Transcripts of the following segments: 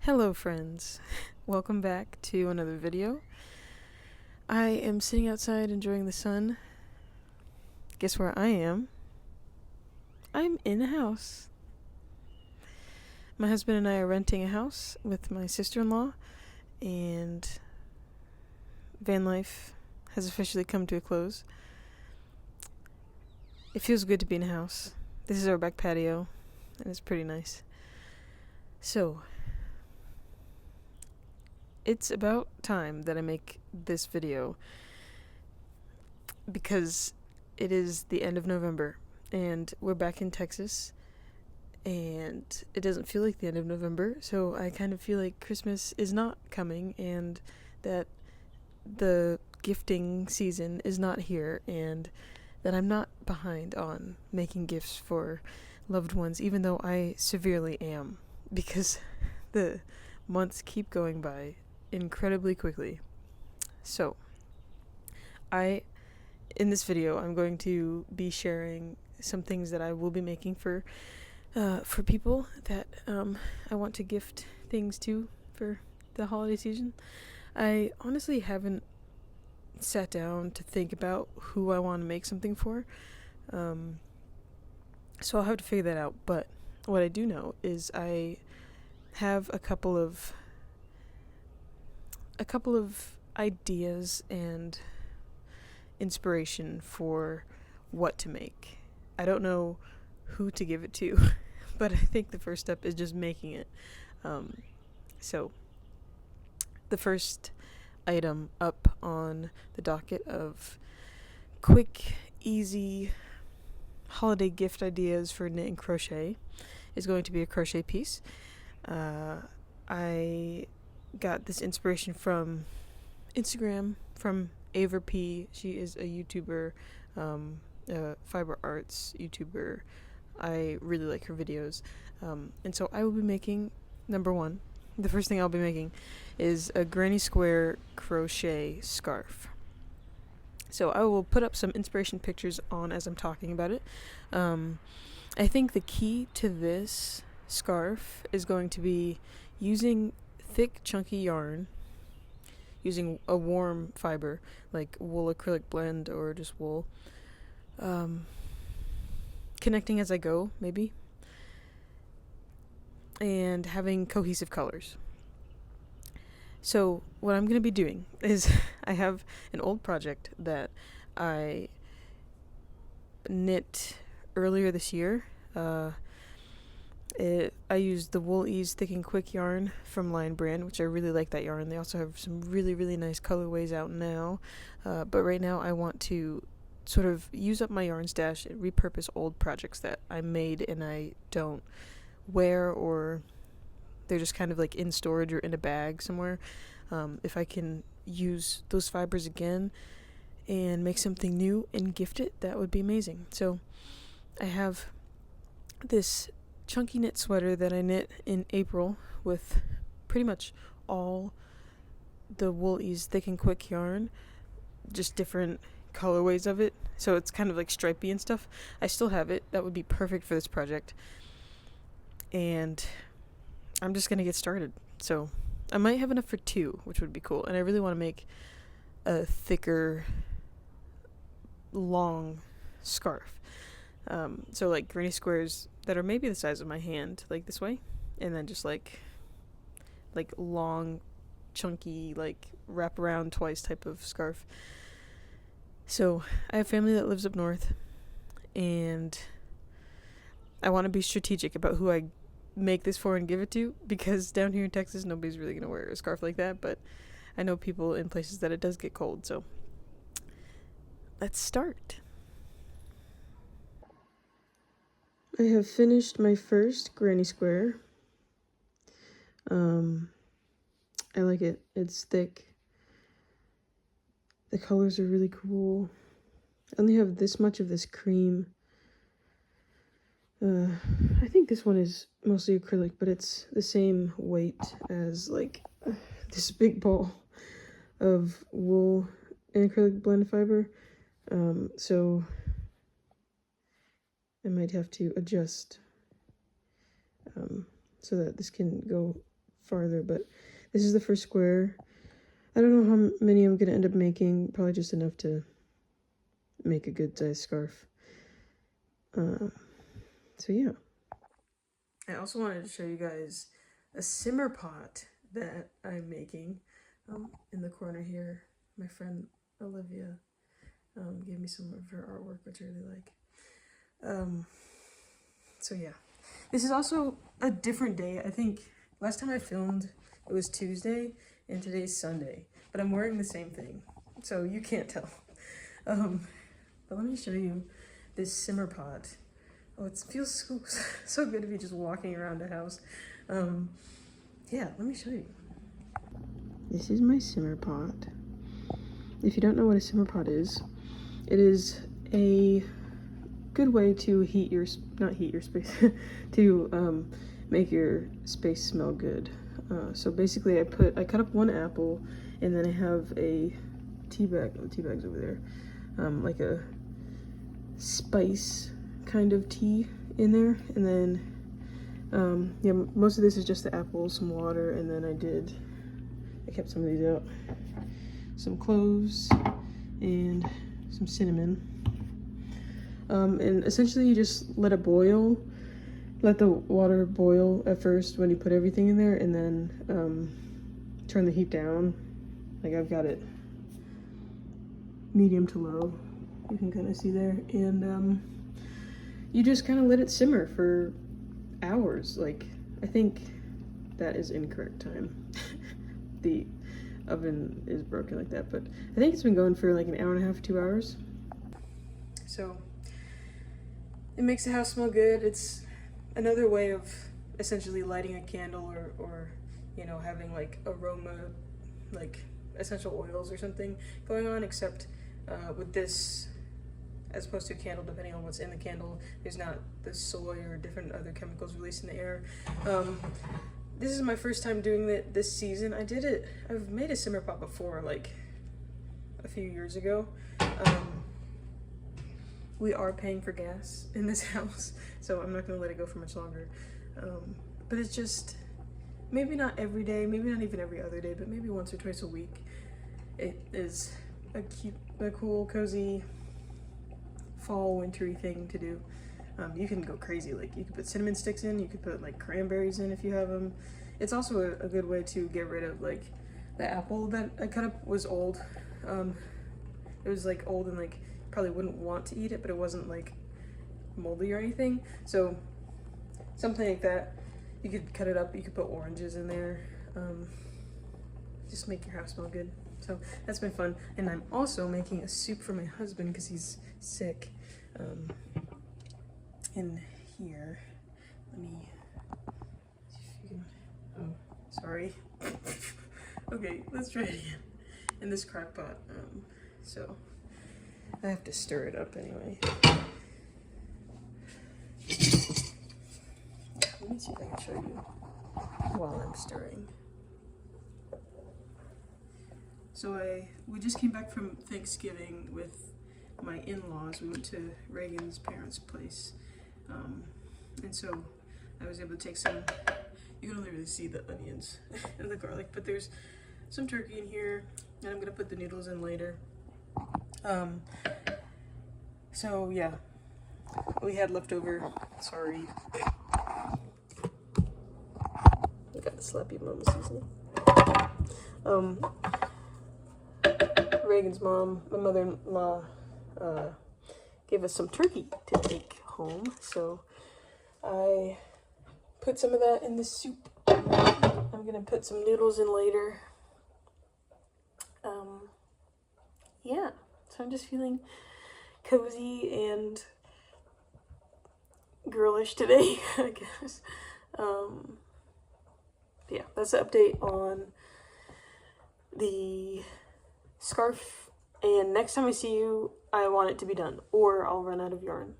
Hello friends, welcome back to another video. I am sitting outside enjoying the sun. Guess where I am? I'm in a house. My husband and I are renting a house with my sister-in-law, and van life has officially come to a close. It feels good to be in a house. This is our back patio, and it's pretty nice. So, it's about time that I make this video because it is the end of November and we're back in Texas and it doesn't feel like the end of November, so I kind of feel like Christmas is not coming and that the gifting season is not here and that I'm not behind on making gifts for loved ones, even though I severely am, because the months keep going by incredibly quickly. So in this video I'm going to be sharing some things that I will be making for people that I want to gift things to for the holiday season. I honestly haven't sat down to think about who I want to make something for, so I'll have to figure that out. But what I do know is I have a couple of ideas and inspiration for what to make. I don't know who to give it to, but I think the first step is just making it. So the first item up on the docket of quick, easy holiday gift ideas for knit and crochet is going to be a crochet piece. I got this inspiration from Instagram, from Ava P. She is a YouTuber, fiber arts YouTuber. I really like her videos. And so I will be making, the first thing I'll be making is a granny square crochet scarf. So I will put up some inspiration pictures on as I'm talking about it. I think the key to this scarf is going to be using thick, chunky yarn, using a warm fiber like wool acrylic blend or just wool, connecting as I go maybe, and having cohesive colors. So what I'm going to be doing is I have an old project that I knit earlier this year. I used the Wool Ease Thick and Quick yarn from Lion Brand, which I really like that yarn. They also have some really, really nice colorways out now. But right now I want to sort of use up my yarn stash and repurpose old projects that I made and I don't wear, or they're just kind of like in storage or in a bag somewhere. If I can use those fibers again and make something new and gift it, that would be amazing. So I have this chunky knit sweater that I knit in April with pretty much all the Wool Ease Thick and Quick yarn, just different colorways of it, so it's kind of like stripey and stuff. I still have it. That would be perfect for this project, and I'm just gonna get started. So I might have enough for 2, which would be cool, and I really want to make a thicker, long scarf. So like granny squares that are maybe the size of my hand, like this way, and then just like long, chunky, like wrap around twice type of scarf. So I have family that lives up north, and I want to be strategic about who I make this for and give it to, because down here in Texas nobody's really gonna wear a scarf like that, but I know people in places that it does get cold. So let's start. I have finished my first granny square. I like it. It's thick. The colors are really cool. I only have this much of this cream. I think this one is mostly acrylic, but it's the same weight as like this big ball of wool and acrylic blend fiber. So I might have to adjust so that this can go farther, but this is the first square. I don't know how many I'm gonna end up making, probably just enough to make a good size scarf. So yeah. I also wanted to show you guys a simmer pot that I'm making. In the corner here, my friend Olivia gave me some of her artwork, which I really like. So yeah, this is also a different day. I think last time I filmed it was Tuesday and today's Sunday, but I'm wearing the same thing, so you can't tell. But let me show you this simmer pot. Oh, it feels so good to be just walking around the house. Yeah, let me show you. This is my simmer pot. If you don't know what a simmer pot is, it is a good way to heat your, not heat your space, to make your space smell good. So basically I cut up one apple, and then I have a tea bag, oh, the tea bag's over there, like a spice kind of tea in there, and then yeah, most of this is just the apple, some water, and then I kept some of these out, some cloves and some cinnamon, and essentially you just let it boil, let the water boil at first when you put everything in there, and then turn the heat down. Like I've got it medium to low, you can kind of see there, and you just kind of let it simmer for hours. Like, I think that is incorrect time. The oven is broken like that, but I think it's been going for like an hour and a half, 2 hours. So it makes the house smell good. It's another way of essentially lighting a candle, or you know, having like aroma, like essential oils or something going on, except with this, as opposed to a candle, depending on what's in the candle, there's not the soy or different other chemicals released in the air. This is my first time doing it this season. I've made a simmer pot before, like a few years ago. We are paying for gas in this house, so I'm not gonna let it go for much longer. But it's just, maybe not every day, maybe not even every other day, but maybe once or twice a week. It is a cool, cozy, fall, wintry thing to do. You can go crazy, like you could put cinnamon sticks in, you could put like cranberries in if you have them. It's also a good way to get rid of like the apple that I cut up was old. It was like old and like probably wouldn't want to eat it, but it wasn't like moldy or anything. So something like that, you could cut it up, you could put oranges in there, just make your house smell good. So that's been fun. And I'm also making a soup for my husband because he's sick. In here, let me see if you can, oh, sorry. Okay, let's try it again. In this crock pot, so I have to stir it up anyway. Let me see if I can show you while I'm stirring. So we just came back from Thanksgiving with my in-laws. We went to Reagan's parents' place. And so I was able to take some, you can only really see the onions and the garlic, but there's some turkey in here, and I'm gonna put the noodles in later. So yeah, we had leftover, sorry. I got the slappy mama seasoning. Reagan's mom, my mother-in-law, gave us some turkey to take home, so I put some of that in the soup. I'm gonna put some noodles in later. Yeah, so I'm just feeling cozy and girlish today, I guess. Yeah, that's the update on the scarf, and next time I see you, I want it to be done, or I'll run out of yarn,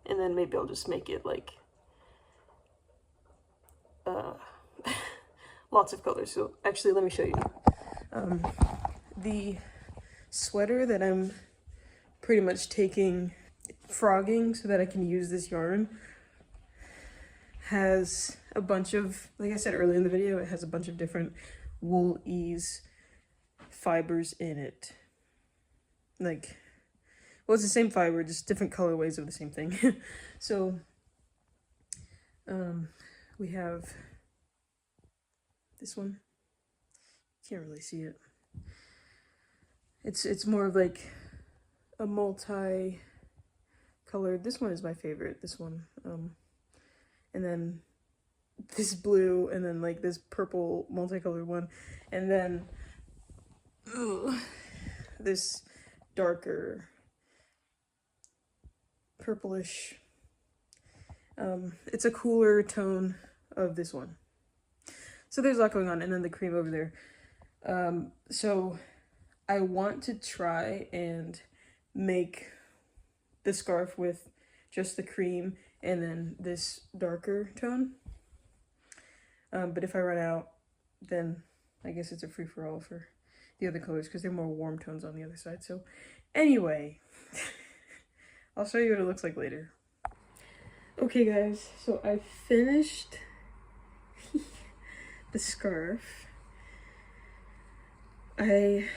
and then maybe I'll just make it like lots of colors. So actually, let me show you. The sweater that I'm pretty much taking frogging so that I can use this yarn has a bunch of, like I said earlier in the video, it has a bunch of different wool ease fibers in it. Like, well, it's the same fiber, just different colorways of the same thing. So, we have this one. Can't really see it. It's more of like a multi-colored. This one is my favorite. This one, and then this blue, and then like this purple multicolored one, and then this darker purplish. It's a cooler tone of this one. So there's a lot going on, and then the cream over there. So I want to try and make the scarf with just the cream and then this darker tone. But if I run out, then I guess it's a free-for-all for the other colors because they're more warm tones on the other side. So anyway, I'll show you what it looks like later. Okay guys, so I finished the scarf. I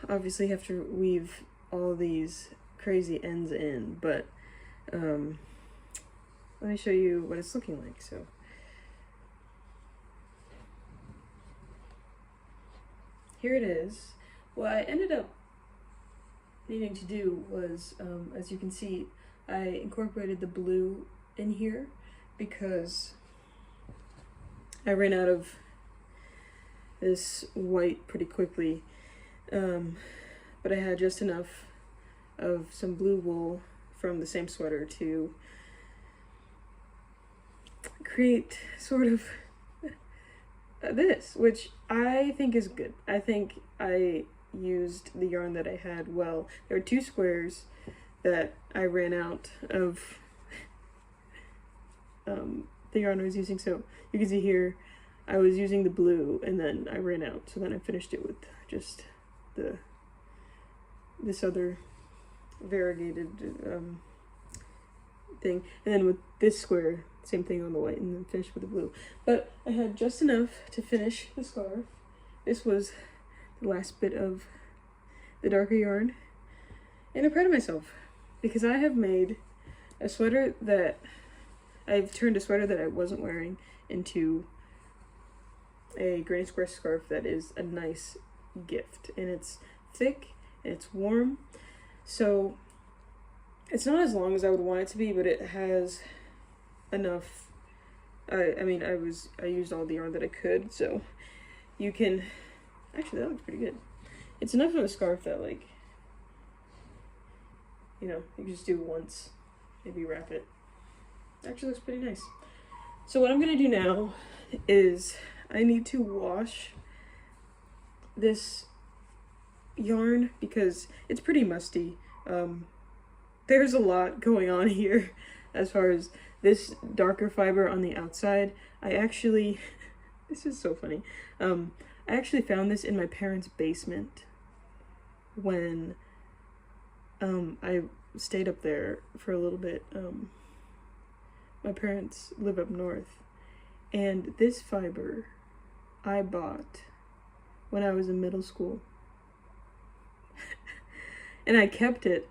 obviously have to weave all these crazy ends in, but let me show you what it's looking like. So here it is. What I ended up needing to do was, as you can see, I incorporated the blue in here because I ran out of this white pretty quickly, but I had just enough of some blue wool from the same sweater to create sort of this, which I think is good. I think I used the yarn that I had well. There were 2 squares that I ran out of the yarn I was using, so you can see here I was using the blue and then I ran out, so then I finished it with just this other variegated thing, and then with this square, same thing on the white, and then finished with the blue. But I had just enough to finish the scarf. This was the last bit of the darker yarn, and I'm proud of myself because I have made a sweater that I've turned a sweater that I wasn't wearing into a granny square scarf that is a nice gift, and it's thick and it's warm, so it's not as long as I would want it to be, but it has enough. I mean, I used all the yarn that I could, so you can actually, that looks pretty good. It's enough of a scarf that, like, you know, you can just do once, maybe wrap it. Actually looks pretty nice. So what I'm gonna do now is I need to wash this yarn because it's pretty musty. There's a lot going on here as far as this darker fiber on the outside. I actually, this is so funny. I actually found this in my parents' basement when I stayed up there for a little bit. My parents live up north, and this fiber I bought when I was in middle school. And I kept it.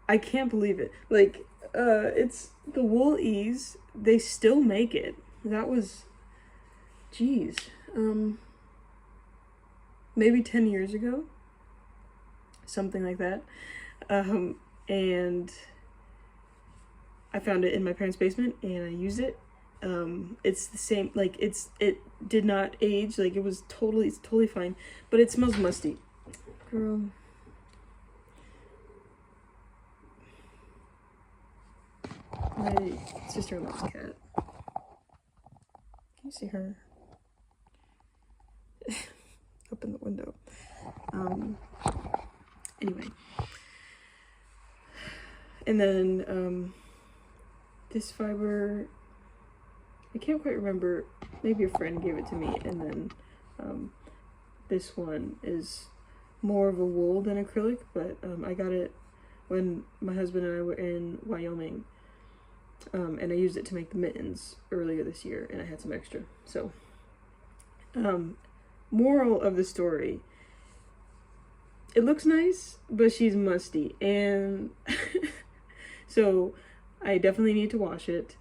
I can't believe it. Like, it's the Wool Ease. They still make it. That was, geez, maybe 10 years ago. Something like that. And I found it in my parents' basement and I used it. It's the same, like, it did not age. Like, it's totally fine, but it smells musty. Girl. My sister-in-law's cat. Can you see her? Up in the window. Anyway. And then, this fiber, I can't quite remember, maybe a friend gave it to me, and then, this one is more of a wool than acrylic, but, I got it when my husband and I were in Wyoming. and I used it to make the mittens earlier this year, and I had some extra. So, moral of the story, it looks nice, but she's musty, and so I definitely need to wash it.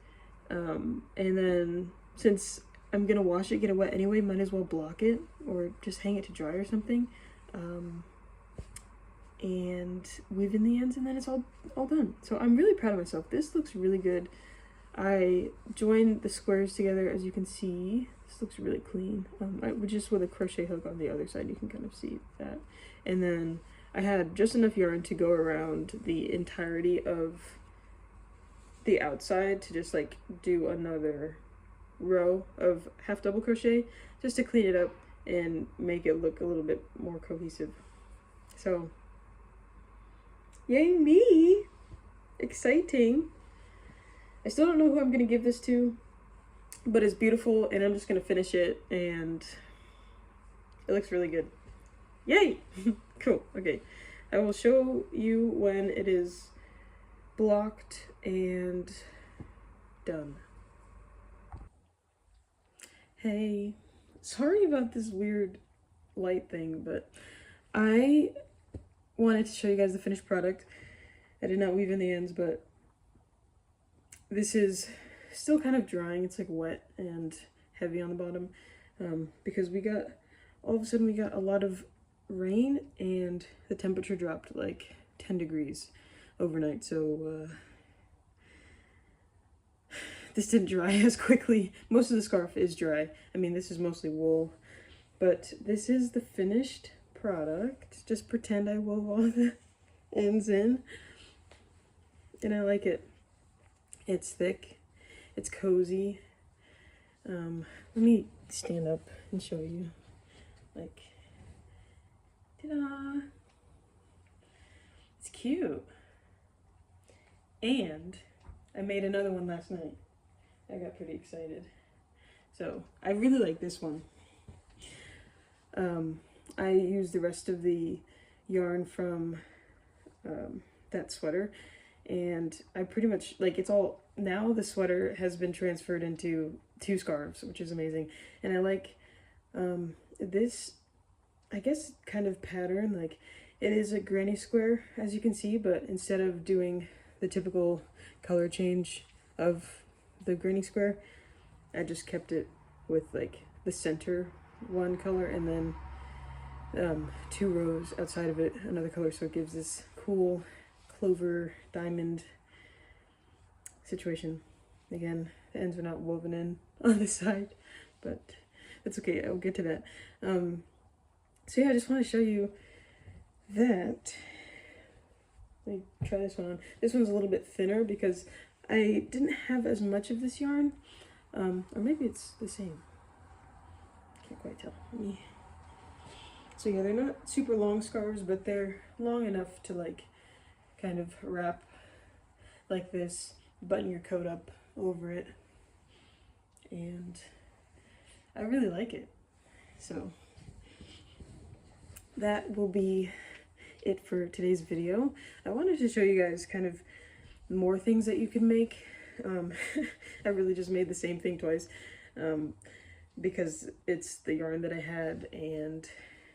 And then since I'm gonna wash it, get it wet anyway, might as well block it or just hang it to dry or something. And weave in the ends, and then it's all done. So I'm really proud of myself. This looks really good. I joined the squares together, as you can see. This looks really clean. Just with a crochet hook on the other side, you can kind of see that. And then I had just enough yarn to go around the entirety of the outside to just like do another row of half double crochet just to clean it up and make it look a little bit more cohesive. So yay me! Exciting! I still don't know who I'm gonna give this to, but it's beautiful and I'm just gonna finish it, and it looks really good. Yay! Cool, okay. I will show you when it is blocked and done. Hey, sorry about this weird light thing, but I wanted to show you guys the finished product. I did not weave in the ends, but this is still kind of drying. It's like wet and heavy on the bottom, because all of a sudden we got a lot of rain and the temperature dropped like 10 degrees overnight, so this didn't dry as quickly. Most of the scarf is dry. I mean, this is mostly wool, but this is the finished product. Just pretend I wove all the ends in, and I like it. It's thick, it's cozy. Let me stand up and show you. Like, ta-da! It's cute. And I made another one last night. I got pretty excited. So I really like this one. I used the rest of the yarn from that sweater, and I pretty much, like, it's all, now the sweater has been transferred into 2 scarves, which is amazing. And I like this, I guess, kind of pattern. Like, it is a granny square, as you can see, but instead of doing the typical color change of the granny square, I just kept it with like the center one color and then 2 rows outside of it another color, so it gives this cool clover diamond situation. Again, the ends are not woven in on this side, but that's okay, I'll get to that. So yeah, I just want to show you that. Let me try this one on. This one's a little bit thinner because I didn't have as much of this yarn, or maybe it's the same. Can't quite tell. So yeah, they're not super long scarves, but they're long enough to like kind of wrap like this, button your coat up over it, and I really like it. So that will be it for today's video. I wanted to show you guys kind of more things that you can make. I really just made the same thing twice, because it's the yarn that I had and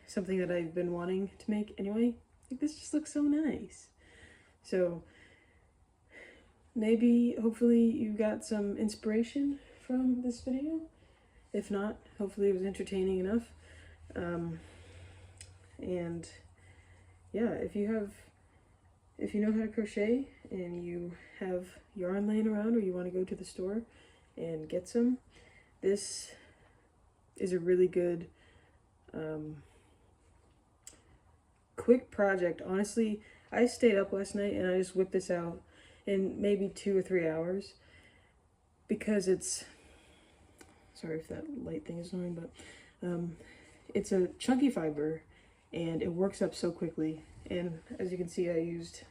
something that I've been wanting to make anyway. Like, this just looks so nice. So maybe, hopefully, you got some inspiration from this video. If not, hopefully it was entertaining enough. And yeah, if you know how to crochet and you have yarn laying around, or you want to go to the store and get some, this is a really good quick project. Honestly, I stayed up last night and I just whipped this out in maybe 2 or 3 hours, because it's, sorry if that light thing is annoying, but it's a chunky fiber and it works up so quickly. And as you can see, I used,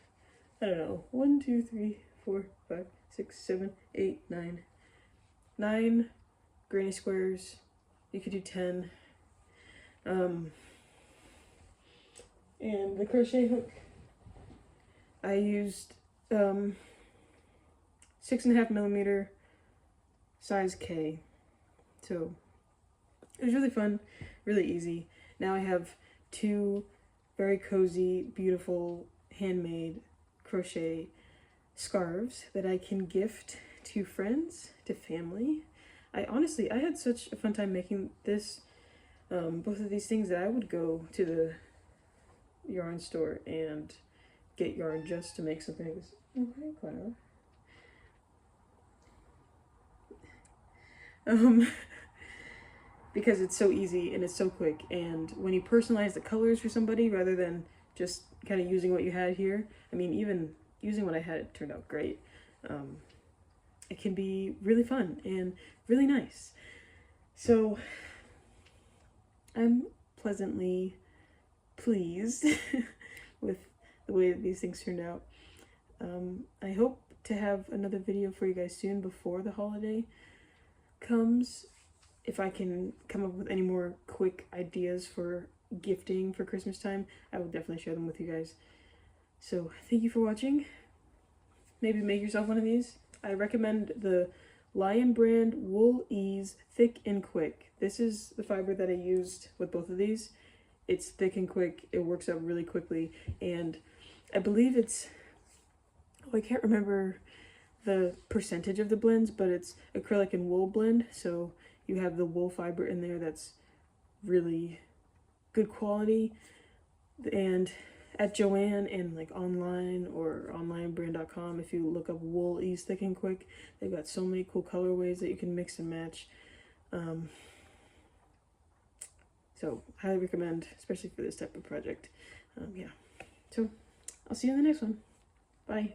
I don't know, 1, 2, 3, 4, 5, 6, 7, 8, 9 granny squares. You could do 10. And the crochet hook, I used 6.5 millimeter, size K. So it was really fun, really easy. Now I have 2 very cozy, beautiful, handmade crochet scarves that I can gift to friends, to family. I had such a fun time making this, both of these things, that I would go to the yarn store and get yarn just to make something like this. Oh, hi, Clara. Because it's so easy and it's so quick, and when you personalize the colors for somebody rather than just kind of using what you had here, I mean, even using what I had, it turned out great. It can be really fun and really nice. So I'm pleasantly pleased with the way that these things turned out. I hope to have another video for you guys soon before the holiday comes. If I can come up with any more quick ideas for gifting for Christmas time, I will definitely share them with you guys. So thank you for watching. Maybe make yourself one of these. I recommend the Lion brand Wool Ease Thick and Quick. This is the fiber that I used with both of these. It's thick and quick. It works out really quickly, and I believe it's, oh, I can't remember the percentage of the blends, but it's acrylic and wool blend, so you have the wool fiber in there that's really good quality. And at Joann and like online or onlinebrand.com, if you look up Wool Ease Thick and Quick, they've got so many cool colorways that you can mix and match. So highly recommend, especially for this type of project. Yeah. So I'll see you in the next one. Bye.